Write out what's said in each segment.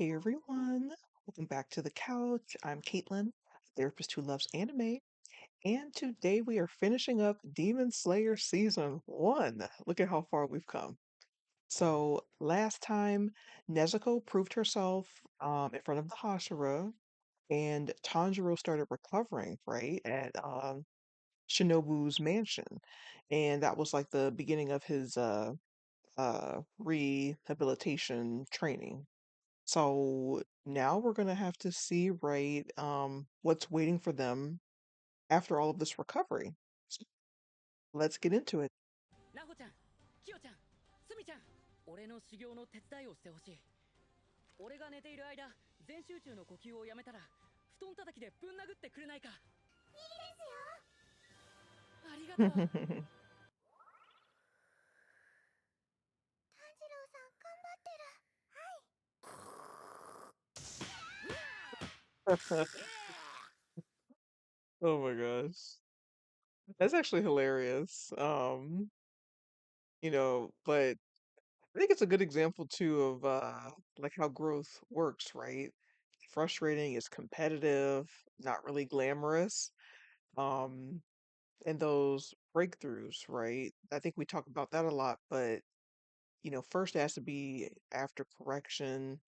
Hey everyone, welcome back to the couch. I'm Caitlin, a therapist who loves anime, and today we are finishing up Demon Slayer Season 1. Look at how far we've come. So, last time, Nezuko proved herself in front of the Hashira, and Tanjiro started recovering, right, at Shinobu's mansion. And that was like the beginning of his rehabilitation training. So now we're gonna have to see, right, what's waiting for them after all of this recovery. So let's get into it. ナホちゃん、キヨちゃん、スミちゃん、俺の修行の手伝いをしてほしい。俺が寝ている間、全集中の呼吸をやめたら、布団叩きでぶん殴ってくれないか。いいですよ。ありがとう。炭治郎さん、頑張ってる。Oh my gosh. That's actually hilarious. But I think it's a good example too of like how growth works, right? Frustrating, is competitive, not really glamorous. Um, and those breakthroughs, right? I think we talk about that a lot, but first it has to be after correction,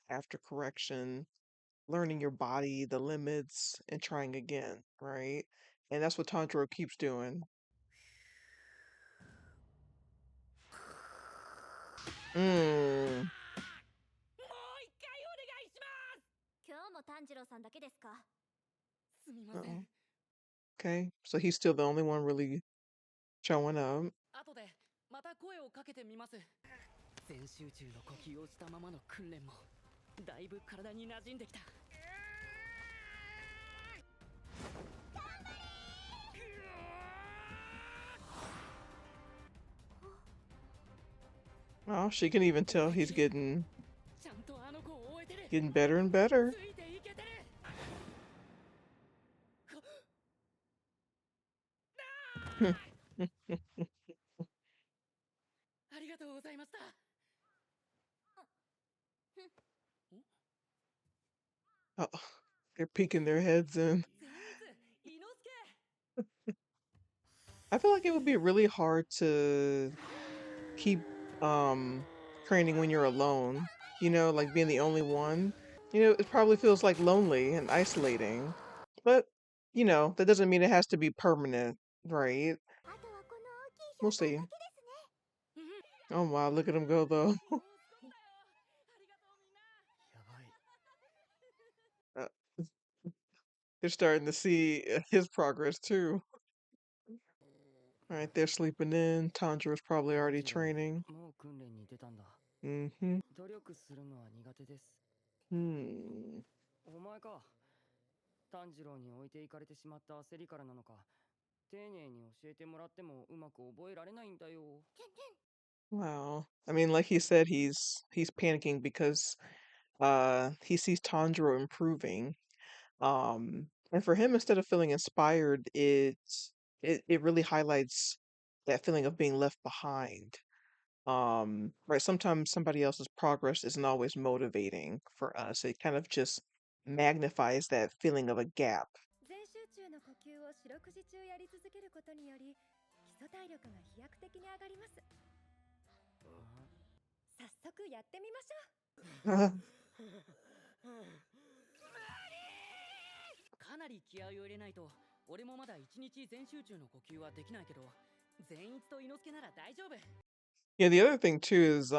learning your body, the limits, and trying again, right? And that's what Tanjiro keeps doing. Mm. もう一回お願いします。今日も炭治郎さんだけですか。すみません。Uh-oh. Okay, so he's still the only one really showing up. 後でまた声をかけてみます。全集中の呼吸をしたままの訓練もだいぶ体に馴染んできた。Oh, she can even tell he's ちゃんとあの子を終えてる。 getting better and better. ついていけてる。ありがとうございました。Oh, they're peeking their heads in. 善逸、伊之助。I feel like it would be really hard to keep um training when you're alone, like being the only one. It probably feels like lonely and isolating. But, that doesn't mean it has to be permanent, right? あとはこの大きい We'll 標本 see. だけですね。Oh wow, look at him go though. もう少しだよ。ありがとうみんな。やばい。Uh, they're starting to see his progress too. All right, they're sleeping in. Tanjiro's probably already training. もう訓練に出たんだ。Mm-hmm. 努力するのは苦手です。Hmm. お前か。炭治郎に置いていかれてしまった焦りからなのか、丁寧に教えてもらってもうまく覚えられないんだよ。Wow. I mean, like he said, he's panicking because he sees Tanjiro improving. And for him, instead of feeling inspired, it really highlights that feeling of being left behind. Right, sometimes somebody else's progress isn't always motivating for us. It kind of just magnifies that feeling of a gap. 全集中の呼吸を四六時中やり続けることにより、基礎体力が飛躍的に上がります。早速やってみましょう。かなり気合を入れないと、俺もまだ一日全集中の呼吸はできないけど、善逸と伊之助なら大丈夫。Yeah, the other thing too is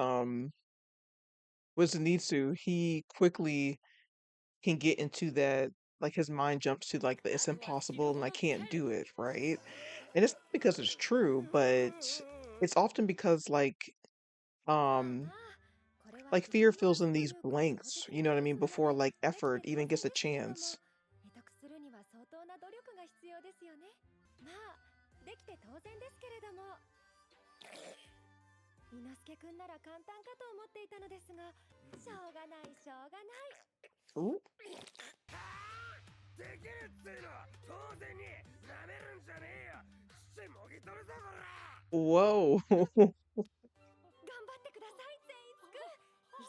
with Zenitsu, he quickly can get into that, like his mind jumps to like the it's impossible and I can't do it, right? And it's not because it's true, but it's often because um fear fills in these blanks, you know what I mean, before like effort even gets a chance. 得するには相当な努力が必要ですよね。まあ、できて当然ですけれども。伊之助くんなら簡単かと思っていたのですが、しょうがないしょうがない。Ooh. できるっていうのは当然になめるんじゃねえよ。父もぎ取るぞこら。 Whoa. 頑張ってください、善逸くん。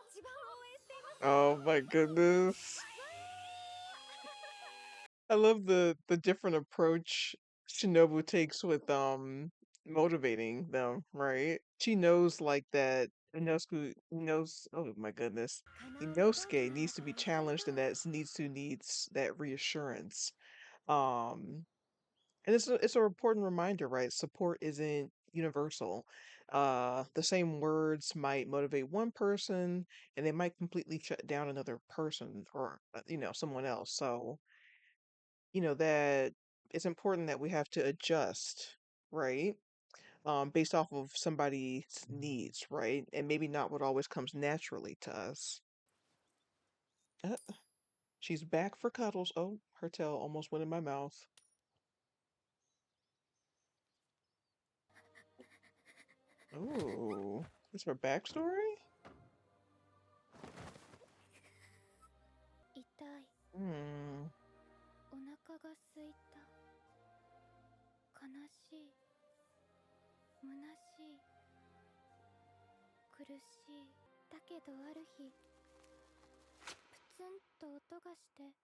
一番応援しています。Oh my goodness. I love the different approach Shinobu takes with motivating them, right? She knows like that Inosuke knows oh my goodness. かなおの同期 Inosuke の needs 方 to を be 見かけ challenged た and わ。 that needs that reassurance. Um and it's a important reminder, right? Support isn't universal. The same words might motivate one person and they might completely shut down another person or someone else. So that it's important that we have to adjust, right? Based off of somebody's needs, right? And maybe not what always comes naturally to us. Uh, she's back for cuddles. Oh, her tail almost went in my mouth. Oh, is her backstory? 痛い。 Hmm. お腹が空いた。悲しい。虚しい。苦しい。だけどある日、プツンと音がして、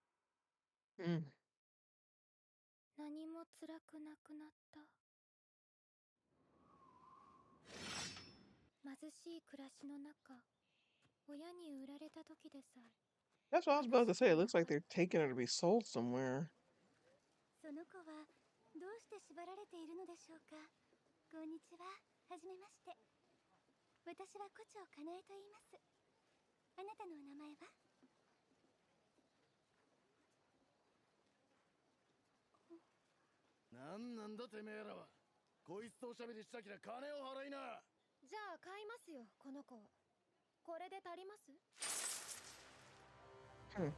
Hmm. 何も辛くなくなった。貧しい暮らしの中、親に売られた時でさえ That's what I was 悲 about し to く say. It はな looks like かっ they're た。 taking her to be sold somewhere. その子はどうして縛られているのでしょうか。こんにちは。はじめまして。私は胡蝶かなえと言います。あなたのお名前は？なんなんだてめえらは。こいつとおしゃべりしたきら金を払いな。じゃあ買いますよ、この子を。これで足ります？ Hmm.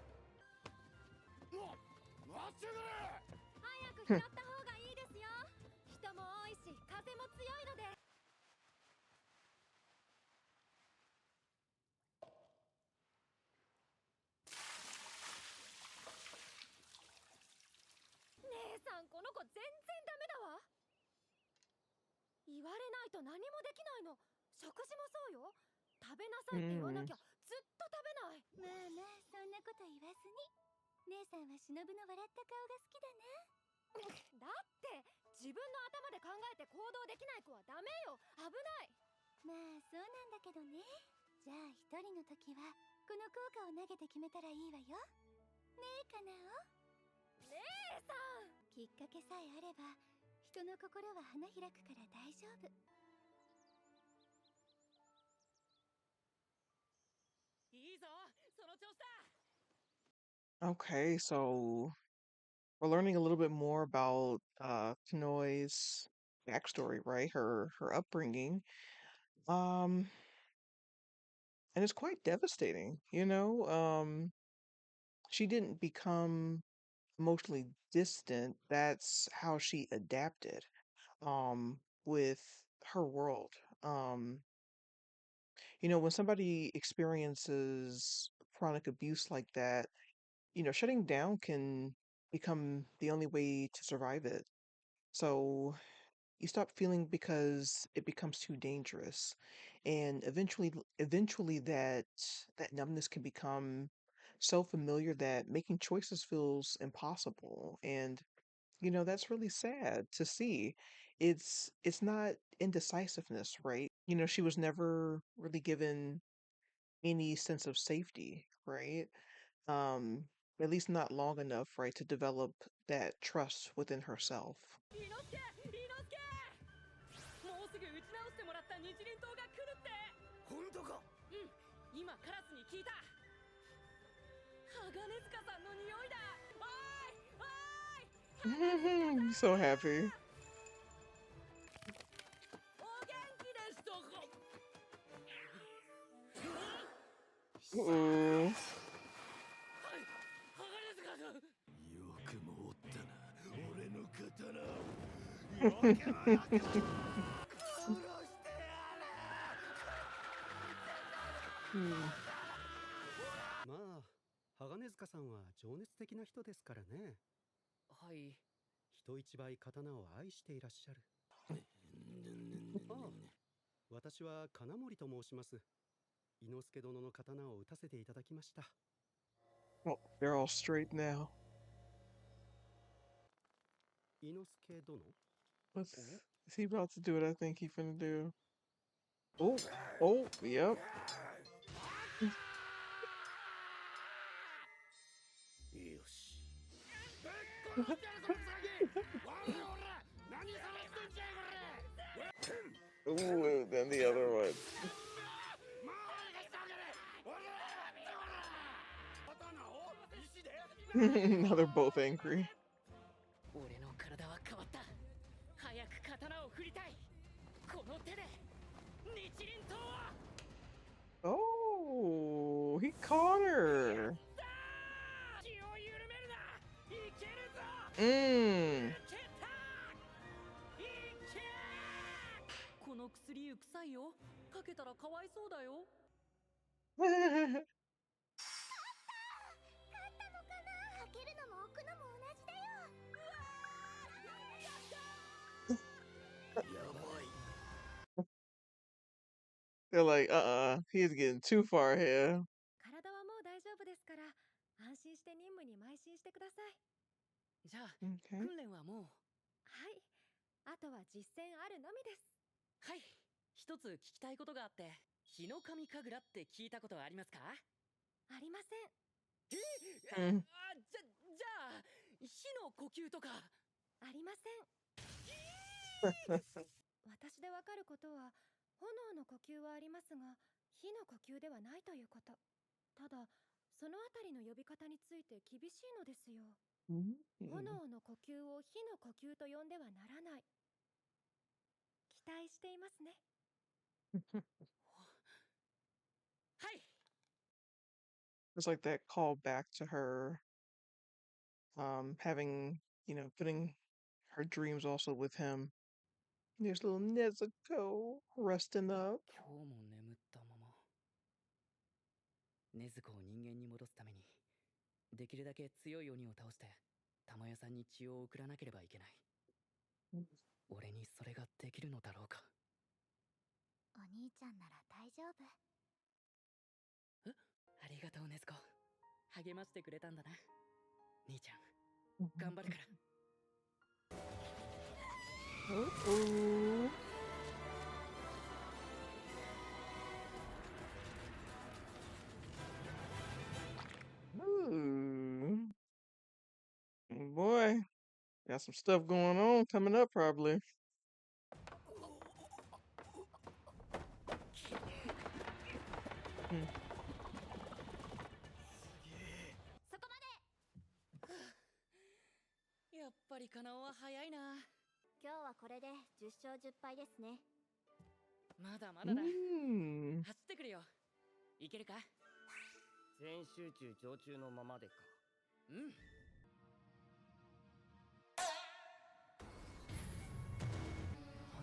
もう待ちやがれ。早く拾った方がいいですよ。人も多いし、風も強いので。姉さん、この子全然ダメだわ。言われないと何もできないの。食事もそうよ。食べなさいって言わな Hmm. きゃずっと食べない。まあまあ、そんなこと言わずに。姉さんは忍の笑った顔が好きだな。だって自分の頭で考えて行動できない子はダメよ。危ない。まあそうなんだけどね。じゃあ一人の時はこの効果を投げて決めたらいいわよ。ねえかなお。姉さん、きっかけさえあれば人の心は花開くから大丈夫。いいぞ、その調子だ。 Okay, so we're learning a little bit more about Kanoi's backstory, right? Her upbringing. Um, and it's quite devastating. She didn't become emotionally distant. That's how she adapted with her world. When somebody experiences chronic abuse like that, shutting down can become the only way to survive it. So you stop feeling because it becomes too dangerous. And eventually that numbness can become so familiar that making choices feels impossible. And that's really sad to see. It's not indecisiveness, right? She was never really given any sense of safety, right? Um, at least not long enough, right, to develop that trust within herself. 伊之助、伊之助、もうすぐ打ち直してもらった日輪刀が来るって。本当か。うん、今カラスに聞いた。鋼塚さんの匂いだ。おーいおーい、 So happy. お元気ですとこ。 Ooh. はい、鋼塚さん。よくもおったな、俺の刀を。よけろよけろ。殺してやれ。Hmm. まあ、鋼塚さんは情熱的な人ですからね。はい。人一倍刀を愛していらっしゃる。ああ、私は金森と申します。伊之助殿の刀を打たせていただきました。Oh, they're all straight now. 伊之助殿 What's is he about to do what I think he finna do? Oh, oh, yep. よし。ぶっ殺してやるぞ、ウサギ。おらおら、何騒いでんじゃい、これ。 Ooh, and then the other one. もう俺がしてあげる。おら、刀を石で。 Now they're both angry. 俺の体は変わった。早く刀を振りたい。この手で日輪刀を。 Oh, he caught her. 気を緩めるな。いけるぞ。 Mm. いけた。いけ。この薬臭いよ。かけたらかわいそうだよ。勝ったのかな。かけるのも置くのも同じだよ。やばい。 They're like, he's getting too far ahead. 体はもう大丈夫ですから、安心して任務に邁進してください。じゃあ Okay. 訓練はもう。はい。あとは実践あるのみです。はい。一つ聞きたいことがあって、日の神神楽って聞いたことはありますか？ありません。Mm. じゃあ火の呼吸とか。ありません。私でわかることは、炎の呼吸はありますが、火の呼吸ではないということ。ただ、そのあたりの呼び方について厳しいのですよ。炎の呼吸を火の呼吸と呼んではならない。期待していますね。はい。 It's like that call back to her, having, putting her dreams also with him. There's little Nezuko resting up. 今日も眠ったまま。禰豆子を人間に戻すために、できるだけ強い鬼を倒して、玉代さんに血を送らなければいけない。俺にそれができるのだろうか。お兄ちゃんなら大丈夫。ありがとう禰豆子。励ましてくれたんだな。兄ちゃん、頑張るから。 Uh-oh. Ooh. Boy, got some stuff going on coming up probably. Hmm. そこまで。やっぱりカナオは早いな。今日はこれで10勝10敗ですね。まだまだだ。 Mm. 走ってくるよ。いけるか？全集中常駐のままでか。うん。なん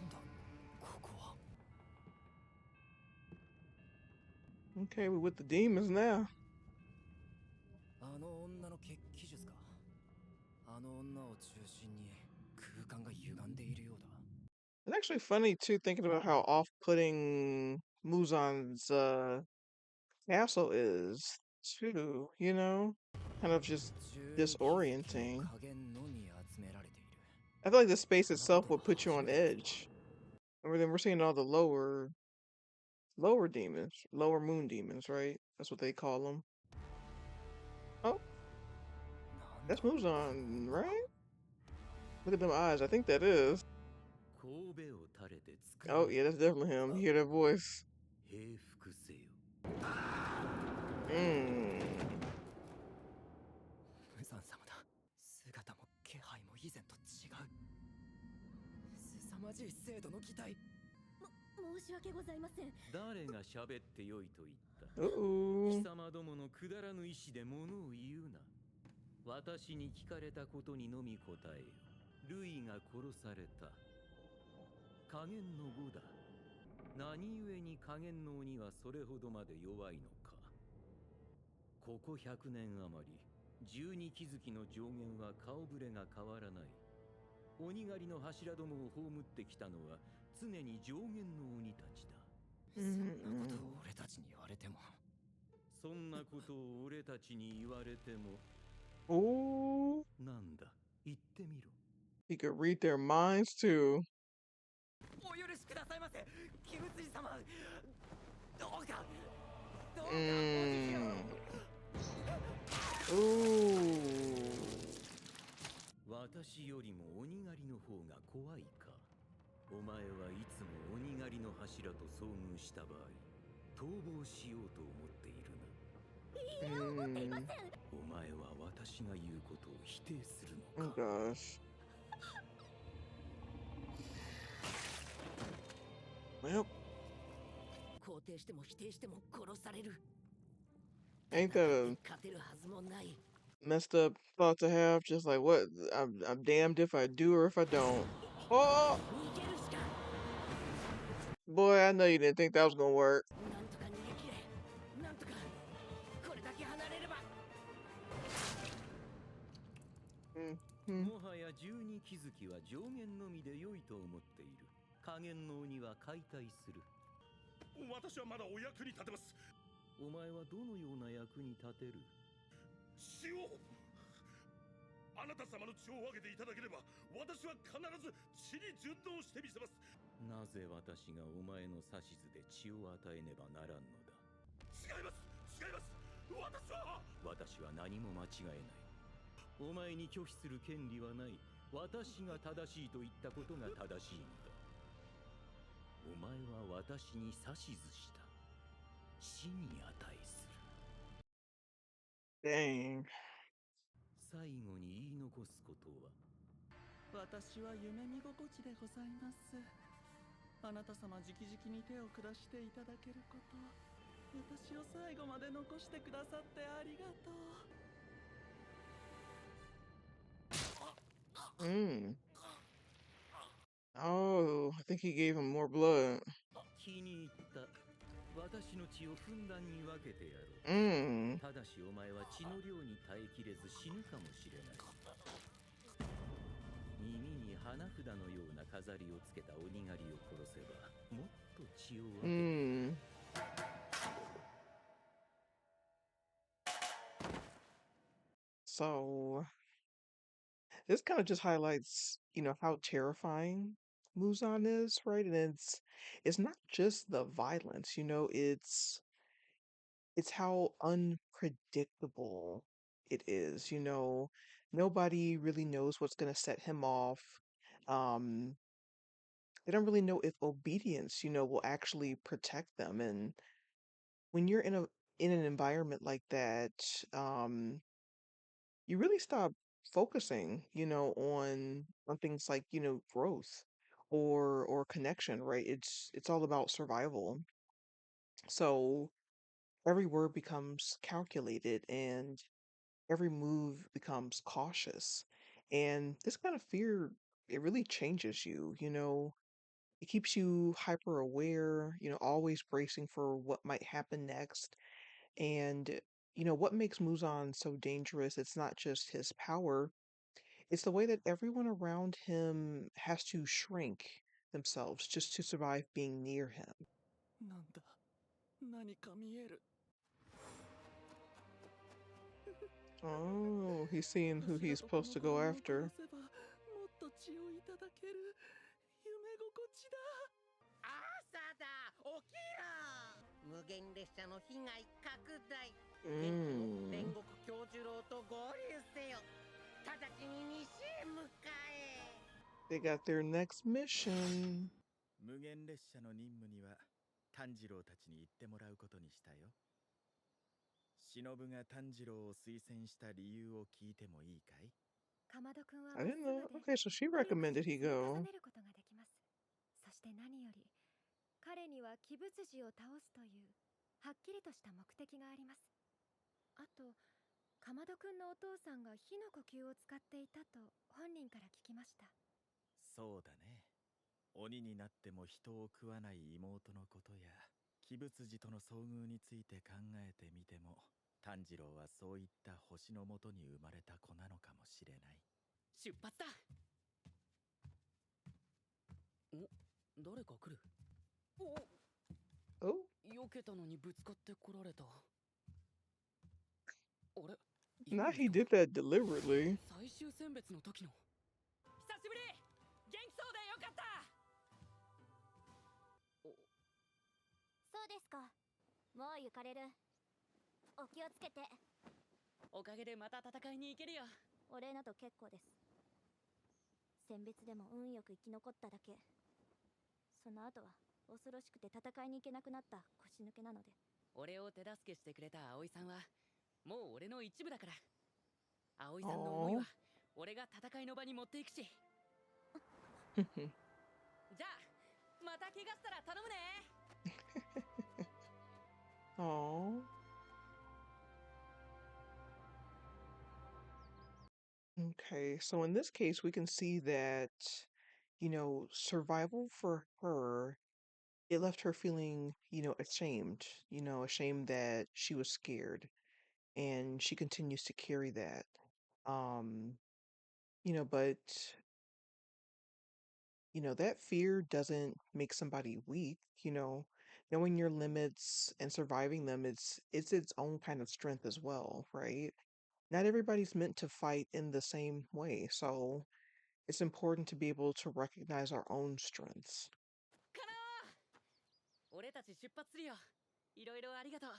だここは。 Okay, we're with the demons now. あの女の血気術か。あの女を中心に空間が歪んでいるようだ。 It's actually funny too, thinking about how off-putting Muzan's castle is too, kind of just disorienting. 加減のみ集められている。 I feel like the space itself would put you on edge. And then we're seeing all the lower demons, lower moon demons, right? That's what they call them. Oh, なんだ that's Muzan, right? Look at them eyes. I think that is. 神戸を垂れて作 Oh, yeah, that's definitely him. You hear that voice? 平服せよ。 Mm. 無惨様だ。姿も気配も以前と違う。凄まじい精度の擬態。申し訳ございません。誰が喋ってよいと言った。 Uh-oh. 貴様どものくだらぬ意志で物を言うな。私に聞かれたことにのみ答えよ。ルイが殺された。加減の語だ。何故に加減の鬼はそれほどまで弱いのか。ここ100年余り、12気づきの上限は顔ぶれが変わらない。鬼狩りの柱どもを葬ってきたのは常に上限の鬼たちだ。そんなことを Mm. 俺たちに言われても。そんなことを俺たちに言われても。 Ooh, なんだ、言ってみろ。 he could read their minds too. お許しくださいませ、鬼物児様。どうかお辞儀を。 Mm. Ooh. 私よりも鬼狩りの方が怖いか。お前はいつも鬼狩りの柱と遭遇した場合、逃亡しようと思っているな。Mm. お前は私が言うことを否定する Oh のか。 gosh. Well, 肯定しても否定しても殺される。 ain't that a 勝てるはずもない。 messed up thought to have? Just like what? I'm damned if I do or if I don't. Oh 逃げるしか。 boy, I know you didn't think that was gonna work. なんとか逃げ切れ。なんとかこれだけ離れれば。 Mm-hmm. もはや十二気づきは上限のみで良いと思っている。下限の鬼は解体する。私はまだお役に立てます。お前はどのような役に立てる？血を、あなた様の血を分けていただければ、私は必ず血に順応してみせます。なぜ私がお前の指図で血を与えねばならんのだ。違います、違います。私は何も間違えない。お前に拒否する権利はない。私が正しいと言ったことが正しいのだ。お前は私に指図した。死に値する。 Dang. 最後に言い残すことは。私は夢見心地でございます。あなた様直々に手を下していただけること、私を最後まで残してくださってありがとう。 Mm. Oh, I think he gave him more blood. 気に入った。私の血をふんだんに分けてやろう。 Mm. ただしお前は血の量に耐えきれず死ぬかもしれない。耳に花札のような飾りをつけた鬼狩りを殺せばもっと血を分けて。 Mm. So this kind of just highlights, how terrifying Muzan is, right? And it's not just the violence, it's how unpredictable it is, Nobody really knows what's going to set him off. Um, they don't really know if obedience, will actually protect them. And when you're in an environment like that, um, you really stop focusing, on things like, growth or connection, right? It's all about survival. So every word becomes calculated and every move becomes cautious. And this kind of fear, it really changes you. It keeps you hyper aware, always bracing for what might happen next. And what makes Muzan so dangerous, it's not just his power, it's the way that everyone around him has to shrink themselves just to survive being near him. なんだ、何か見える。 Oh, he's seeing who 柱 he's とこ supposed の to 子 go 供を after. 殺せばもっと血をいただける。夢心地だ。朝だ、起きろ。無限列車の被害拡大。元気の Mm. 煉獄教授郎と合流せよ。直ちに西へ向かえ。 They got their next mission. 無限列車の任務には炭治郎たちに行ってもらうことにしたよ。忍が炭治郎を推薦した理由を聞いてもいいかい？かまどくんは I まっ didn't す know. ぐで Okay, so she 努力 recommended し he 積み重 go. ねることができます。そして何より彼には鬼物児を倒すというはっきりとした目的があります。あとかまどくんのお父さんが火の呼吸を使っていたと本人から聞きました。そうだね。鬼になっても人を食わない妹のことや鬼物児との遭遇について考えてみても、炭治郎はそういった星のもとに生まれた子なのかもしれない。出発だ。お、誰か来る。お、Oh, 避けたのにぶつかってこられた。あれ、今 not の he 人 did that deliberately. 最終選別の時の。久しぶり。元気そうでよかった。そうですか。もう行かれる。お気をつけて。おかげでまた戦いに行けるよ。お礼など結構です。選別でも運よく生き残っただけ。その後は恐ろしくて戦いに行けなくなった腰抜けなので。俺を手助けしてくれた葵さんはもう俺の一部だから。葵さんの思い Oh. は俺が戦いの場に持っていくし。じゃあまた怪我したら頼むね。Oh. Okay, so in this case, we can see that, survival for her, it left her feeling, ashamed, ashamed that she was scared, and she continues to carry that. Um, but, that fear doesn't make somebody weak, knowing your limits and surviving them, it's its own kind of strength as well, right? Not everybody's meant to fight in the same way, so it's important to be able to recognize our own strengths. かな。俺たち出発するよ。いろいろありがとう。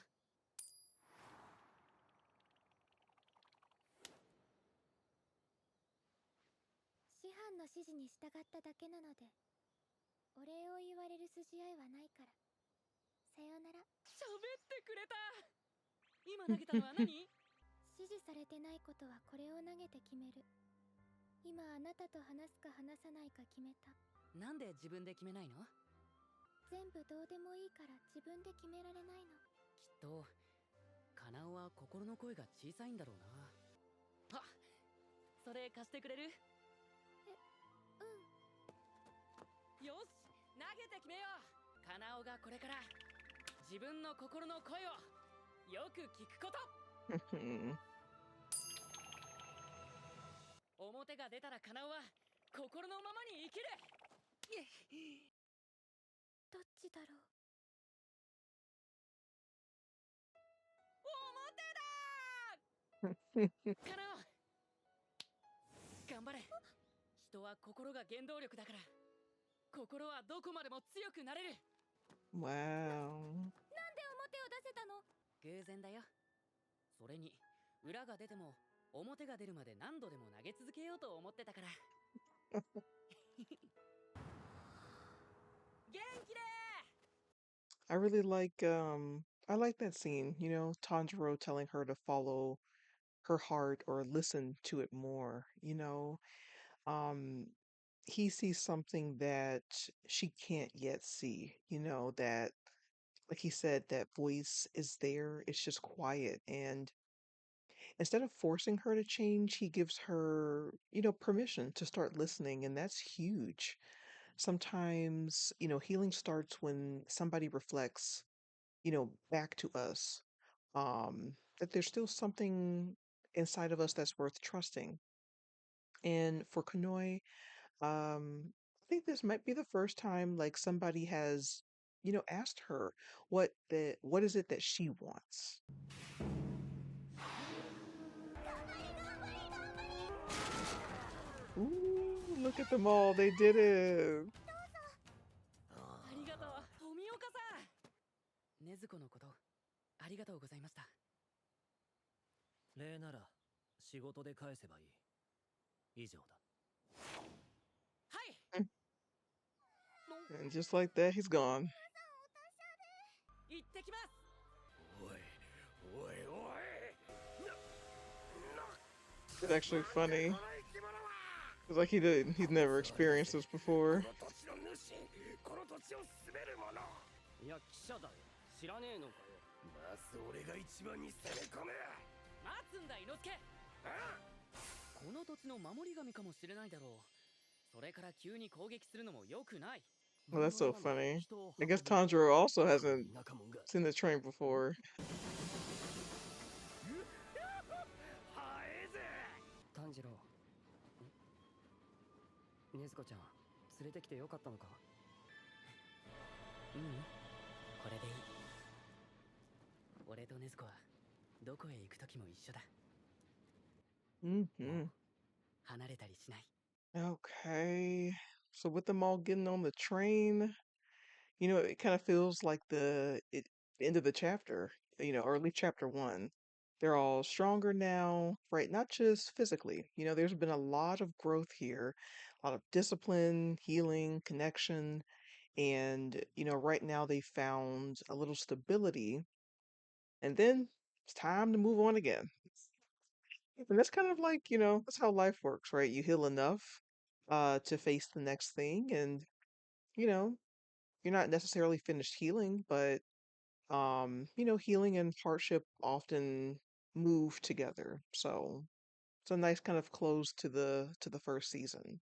師範の指示に従っただけなので、お礼を言われる筋合いはないから。さようなら。喋ってくれた。今投げたのは何？指示されてないことはこれを投げて決める。今あなたと話すか話さないか決めた。なんで自分で決めないの？全部どうでもいいから自分で決められないの。きっとカナオは心の声が小さいんだろうな。あ、それ貸してくれる？よし、投げて決めよう。カナオがこれから自分の心の声をよく聞くこと。表が出たらカナオは心のままに生きる。どっちだろう。表だ。カナオ、頑張れ。人は心が原動力だから。心はどこまでも強くなれる。Wow. なんで表を出せたの？偶然だよ。それに裏が出ても表が出るまで何度でも投げ続けようと思ってたから。元気で。 I really I like that scene, Tanjiro telling her to follow her heart or listen to it more, Um, he sees something that she can't yet see, that like he said, that voice is there, it's just quiet. And instead of forcing her to change, he gives her, permission to start listening, and that's huge. Sometimes, healing starts when somebody reflects, back to us, that there's still something inside of us that's worth trusting. And for Kanoi, I think this might be the first time like somebody has, asked her what is it that she wants. Ooh, look at them all. They did it. ありがとう、富岡さん。禰豆子のことありがとうございました。礼なら仕事で返せばいい。以上だ。はい。 And just like that, he's gone. 行ってきます。おいおいおい。 It's actually funny. It's like he's never experienced this before. この土地を滑る者。いや、記者だよ。知らねえのかよ。まず俺が一番に攻め込む。待つんだ、伊之助。この土地の守り神かもしれないだろう。それから急に攻撃するのも良くない。 Well, that's so funny. I guess Tanjiro also hasn't seen the train before. 炭治郎。禰豆子ちゃん、連れてきてよかったのか？うん。これでいい。俺と禰豆子はどこへ行く時も一緒だ。もう Hmm. 離れたりしない。 Okay. So with them all getting on the train, it kind of feels like the end of the chapter, or at least chapter one. They're all stronger now, right? Not just physically. There's been a lot of growth here, a lot of discipline, healing, connection, and right now they found a little stability, and then it's time to move on again. And that's kind of like, that's how life works, right? You heal enough to face the next thing, and you know, you're not necessarily finished healing, but healing and hardship often move together. So it's a nice kind of close to the first season.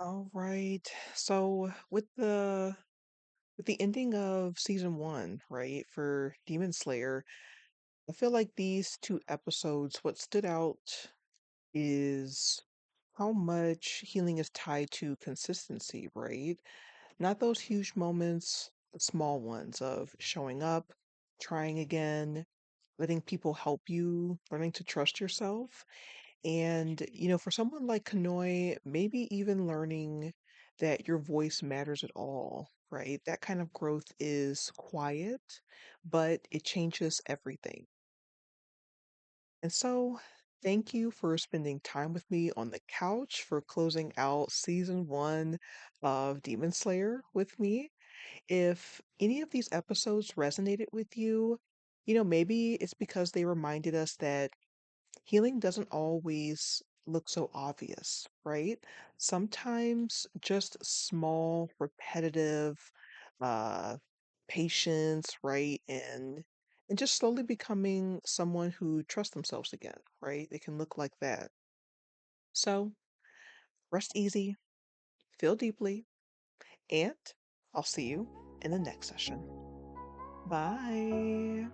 All right. So with the ending of season one, right, for Demon Slayer, I feel like these two episodes, what stood out is how much healing is tied to consistency, right? Not those huge moments, but small ones of showing up, trying again, letting people help you, learning to trust yourself. And, for someone like Kanoi, maybe even learning that your voice matters at all, right? That kind of growth is quiet, but it changes everything. And so, thank you for spending time with me on the couch for closing out season one of Demon Slayer with me. If any of these episodes resonated with you, maybe it's because they reminded us that healing doesn't always look so obvious, right? Sometimes just small, repetitive, uh, patience, right? And just slowly becoming someone who trusts themselves again, right? It can look like that. So rest easy, feel deeply, and I'll see you in the next session. Bye.